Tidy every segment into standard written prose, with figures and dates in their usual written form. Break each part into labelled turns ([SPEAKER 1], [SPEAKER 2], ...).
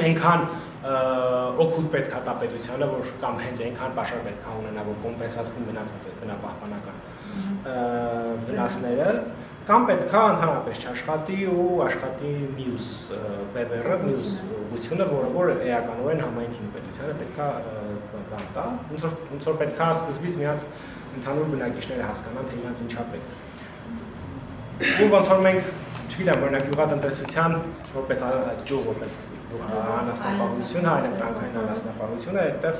[SPEAKER 1] այնքան օգուտ պետք է տա պետությանը, որ կամ հենց այնքան պաշար պետք է ունենա, որ կոմպենսացնի մնացած այդ բնապահպանական վնասները, կամ պետք է ընդհանրապես չաշխատի ու աշխատի մյուս ՊՎՌ-ը, մյուս ուղղությունը, որը էականորեն համայնքին պետությանը պետք է բան տա, ոնց որ պետք է սկզբից մի հատ ընդհանուր բնակիչները հասկանան, թե իրանց ինչա պետք։ Ու ոնց որ մենք, չգիտեմ, օրինակ գյուղատնտեսության որպես ջուղ, որպես անասնապահություն, այլընտրանքային անասնապահությունը, այդտեղ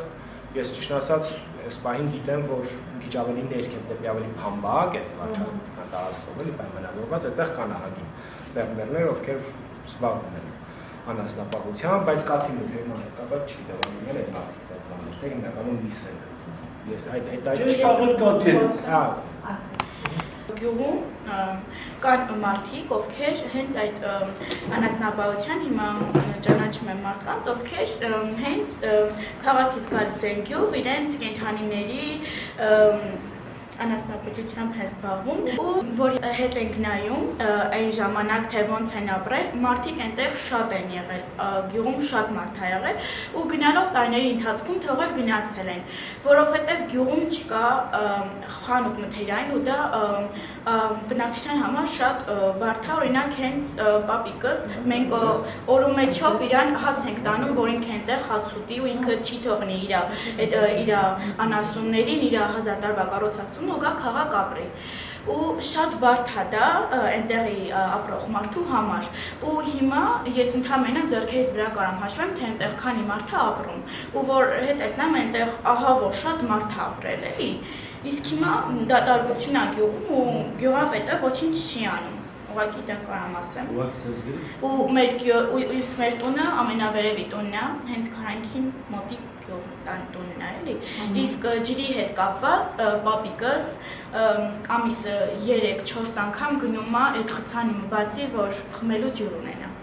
[SPEAKER 1] ես ճիշտ ասած այս պահին գիտեմ, որ քիչ ավելի ներքև դեպի ավելի փամբակ այդ վարչական տարածքով էլի պայմանավորված, այդտեղ կան ահագին ֆերմերներ, ովքեր զբաղվում են անասնապահությամբ, բայց կաթի նյութերին կապված չի դավանում էլ այդ մարդիկ բաներ, թե հիմնականում միս են։ Ես այդ
[SPEAKER 2] Գյուղում կան մարդիկ, ովքեր հենց այդ անասնապահության հիմա ճանաչում են մարդկանց, ովքեր հենց քաղաքից գալիս են գյուղ, իրենց կենդանիների անասնապահությամբ են զբաղվում ու որ հետ ենք նայում այն ժամանակ թե ոնց են ապրել, մարդիկ այնտեղ շատ են եղել, գյուղում շատ մարդ է եղել ու գնալով տարիների ընթացքում թողել գնացել են, որովհետև գյուղում չկա խանութ մթերային ու դա բնակչության համար շատ բարդ է, օրինակ հենց պապիկս մենք օրու մեջով իրան հաց ենք տանում, որ ինքը այնտեղ հաց ուտի ու ինքը չի թողնի իր անասուններին, իր 1000 տարվա կառուցվածքն ու գա քաղաք ապրի ու շատ բարդ է դա այնտեղի ապրող մարդու համար ու հիմա ես ընդհանրապես ձեռքերից վրա կարամ հաշվեմ թե այնտեղ քանի մարդ է ապրում ու որ հետ տեսնեմ այնտեղ ահա որ շատ մարդ է ապրել էլի իսկ հիմա դատարկություն է գյուղում ու գյուղապետը ոչինչ չի անում ուղղակի դա կարամ ասեմ ու մեր տունը ամենավերևի տունն է հենց քարանքին մոտիկ տունն է էլի իսկ ջրի հետ կապված պապիկս ամիսը 3-4 անգամ գնում է այդ խցանի բացի որ խմելու ջուր ունենա